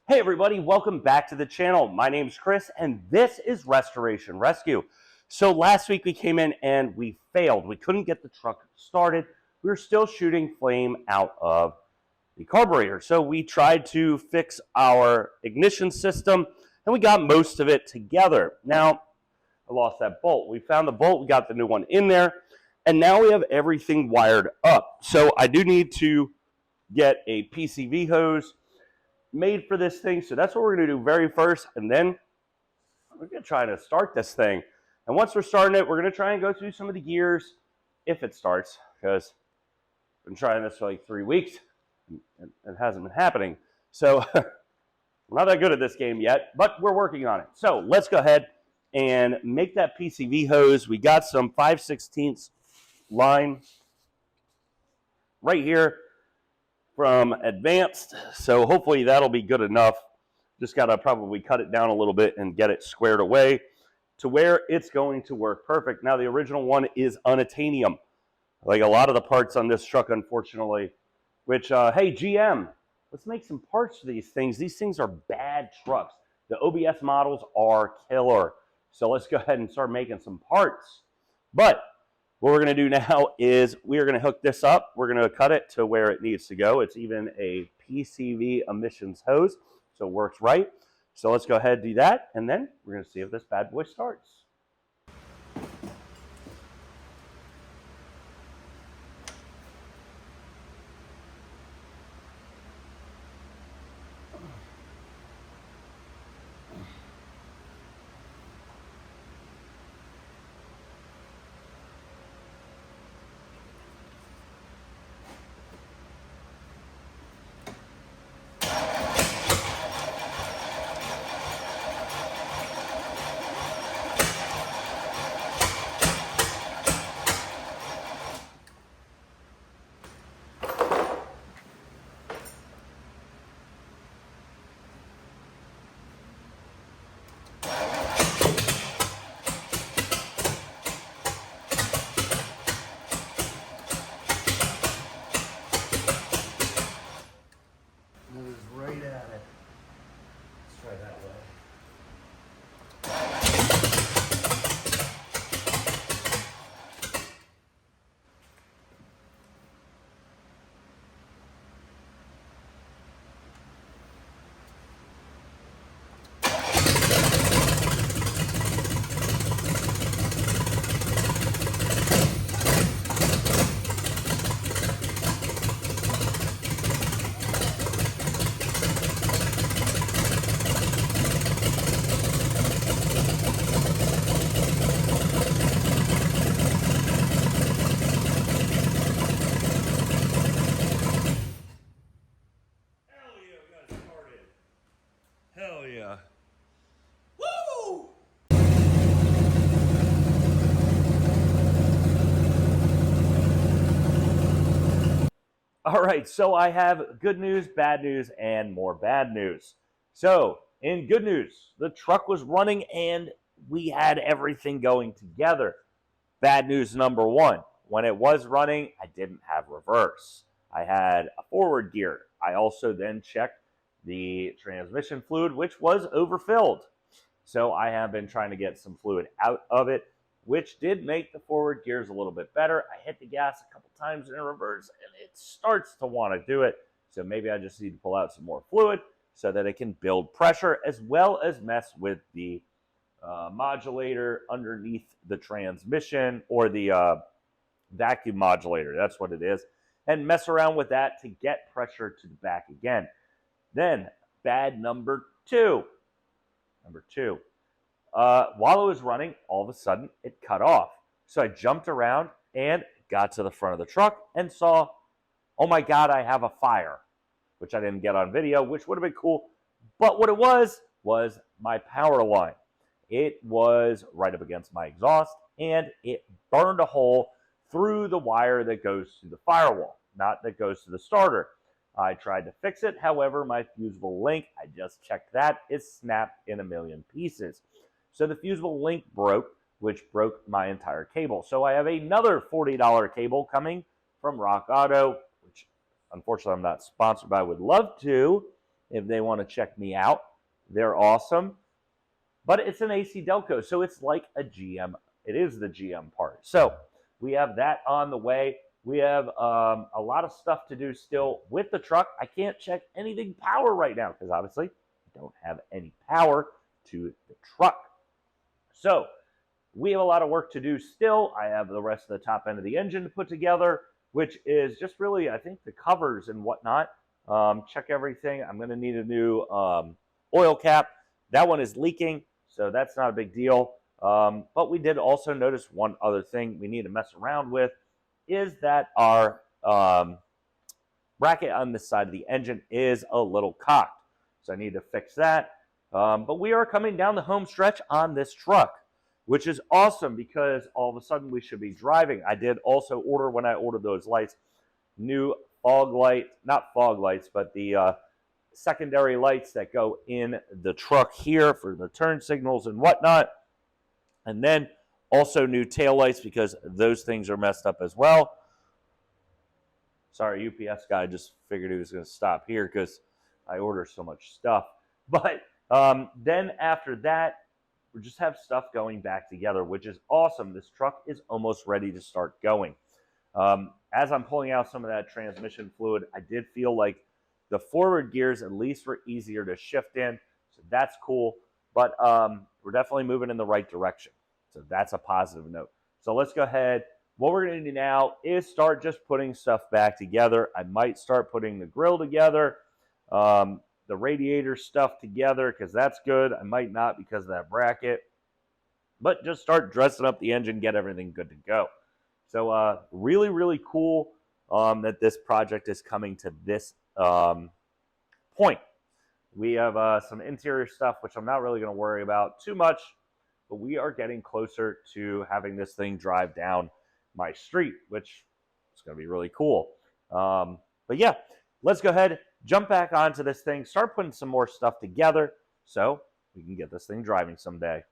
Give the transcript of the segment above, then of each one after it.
Hey everybody, welcome back to the channel. My name's Chris and this is Restoration Rescue. So last week we came in and we failed. We couldn't get the truck started. We were still shooting flame out of the carburetor. So we tried to fix our ignition system and we got most of it together. Now, I lost that bolt. We found the bolt, we got the new one in there, and now we have everything wired up. So I do need to get a PCV hose made for this thing. So that's what we're going to do very first, and then we're going to try to start this thing. And once we're starting it, we're going to try and go through some of the gears if it starts, because I've been trying this for like 3 weeks and it hasn't been happening. So we're not that good at this game yet, but we're working on it. So let's go ahead and make that PCV hose. We got some 5/16 line right here from Advanced, so hopefully that'll be good enough. Just gotta probably cut it down a little bit and get it squared away to where it's going to work perfect. Now the original one is unattainium, like a lot of the parts on this truck, unfortunately, which hey GM, let's make some parts for these things. These things are bad trucks. The OBS models are killer, so let's go ahead and start making some parts. But what we're going to do now is we are going to hook this up. We're going to cut it to where it needs to go. It's even a PCV emissions hose, so it works right. So let's go ahead and do that, and then we're going to see if this bad boy starts. Hell yeah. Woo! All right, so I have good news, bad news, and more bad news. So, in good news, the truck was running and we had everything going together. Bad news number one, when it was running, I didn't have reverse. I had a forward gear. I also then checked the transmission fluid, which was overfilled. So I have been trying to get some fluid out of it, which did make the forward gears a little bit better. I hit the gas a couple times in reverse and it starts to want to do it. So maybe I just need to pull out some more fluid so that it can build pressure, as well as mess with the modulator underneath the transmission, or the vacuum modulator. That's what it is. And mess around with that to get pressure to the back again. Then, bad number two. While it was running, all of a sudden, it cut off. So I jumped around and got to the front of the truck and saw, oh my God, I have a fire, which I didn't get on video, which would have been cool. But what it was my power line. It was right up against my exhaust, and it burned a hole through the wire that goes to the firewall, not that goes to the starter. I tried to fix it. However, my fusible link, I just checked that, is snapped in a million pieces. So the fusible link broke, which broke my entire cable. So I have another $40 cable coming from Rock Auto, which unfortunately I'm not sponsored by. I would love to, if they want to check me out. They're awesome. But it's an AC Delco, so it's like a GM. It is the GM part. So we have that on the way. We have a lot of stuff to do still with the truck. I can't check anything power right now because obviously I don't have any power to the truck. So we have a lot of work to do still. I have the rest of the top end of the engine to put together, which is just really, I think, the covers and whatnot. Check everything. I'm going to need a new oil cap. That one is leaking, so that's not a big deal. But we did also notice one other thing we need to mess around with is that our bracket on this side of the engine is a little cocked. So I need to fix that. But we are coming down the home stretch on this truck, which is awesome because all of a sudden we should be driving. I did also order, when I ordered those lights, new fog light, not fog lights, but the secondary lights that go in the truck here for the turn signals and whatnot. And then also new tail lights because those things are messed up as well. Sorry, UPS guy just figured he was going to stop here because I order so much stuff. But then after that, we just have stuff going back together, which is awesome. This truck is almost ready to start going. As I'm pulling out some of that transmission fluid, I did feel like the forward gears at least were easier to shift in, so that's cool. But we're definitely moving in the right direction, so that's a positive note. So let's go ahead. What we're going to do now is start just putting stuff back together. I might start putting the grill together, the radiator stuff together because that's good. I might not because of that bracket, but just start dressing up the engine, get everything good to go. So really, really cool that this project is coming to this point. We have some interior stuff, which I'm not really going to worry about too much, but we are getting closer to having this thing drive down my street, which is going to be really cool. But yeah, let's go ahead, jump back onto this thing, start putting some more stuff together so we can get this thing driving someday.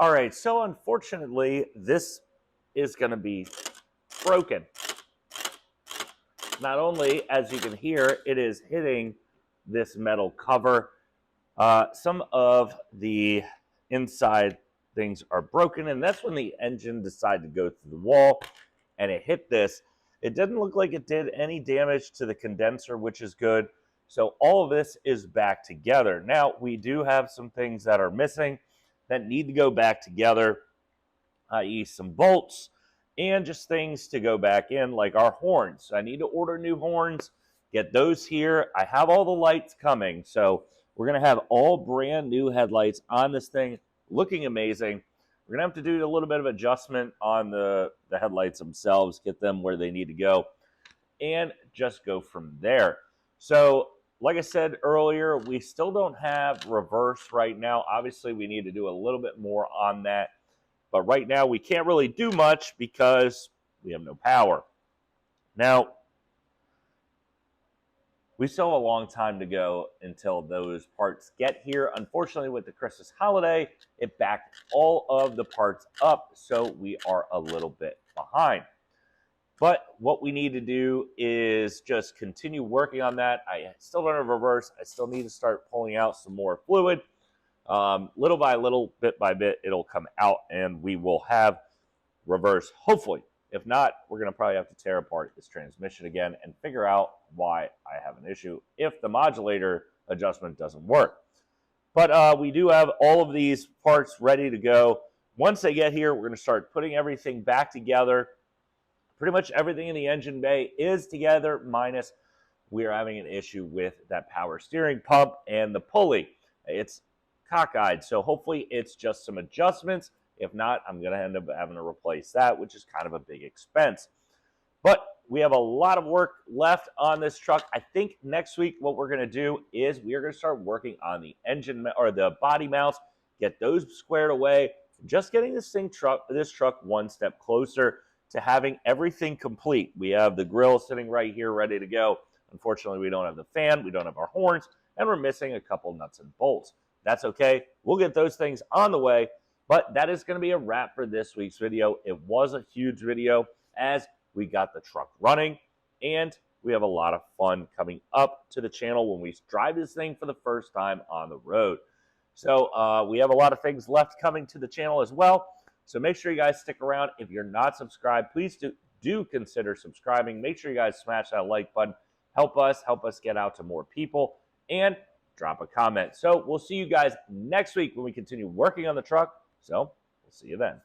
All right, so unfortunately, this is going to be broken. Not only, as you can hear, it is hitting this metal cover. Some of the inside things are broken, and that's when the engine decided to go through the wall and it hit this. It didn't look like it did any damage to the condenser, which is good. So all of this is back together. Now, we do have some things that are missing that need to go back together, i.e. some bolts and just things to go back in, like our horns. I need to order new horns, get those here. I have all the lights coming, so we're going to have all brand new headlights on this thing, looking amazing. We're going to have to do a little bit of adjustment on the headlights themselves, get them where they need to go, and just go from there. So, like I said earlier, we still don't have reverse right now. Obviously, we need to do a little bit more on that. But right now, we can't really do much because we have no power. Now, we still have a long time to go until those parts get here. Unfortunately, with the Christmas holiday, it backed all of the parts up, so we are a little bit behind. But what we need to do is just continue working on that. I still don't have reverse. I still need to start pulling out some more fluid. Little by little, bit by bit, it'll come out and we will have reverse, hopefully. If not, we're going to probably have to tear apart this transmission again and figure out why I have an issue if the modulator adjustment doesn't work. But we do have all of these parts ready to go. Once they get here, we're going to start putting everything back together. Pretty much everything in the engine bay is together, minus we are having an issue with that power steering pump and the pulley. It's cockeyed, so hopefully it's just some adjustments. If not, I'm going to end up having to replace that, which is kind of a big expense. But we have a lot of work left on this truck. I think next week what we're going to do is we are going to start working on the engine or the body mounts, get those squared away, just getting this truck one step closer to having everything complete. We have the grill sitting right here ready to go. Unfortunately, we don't have the fan, we don't have our horns, and we're missing a couple nuts and bolts. That's okay. We'll get those things on the way. But that is going to be a wrap for this week's video. It was a huge video as we got the truck running, and we have a lot of fun coming up to the channel when we drive this thing for the first time on the road. So we have a lot of things left coming to the channel as well. So make sure you guys stick around. If you're not subscribed, please do consider subscribing. Make sure you guys smash that like button. Help us get out to more people, and drop a comment. So we'll see you guys next week when we continue working on the truck. So we'll see you then.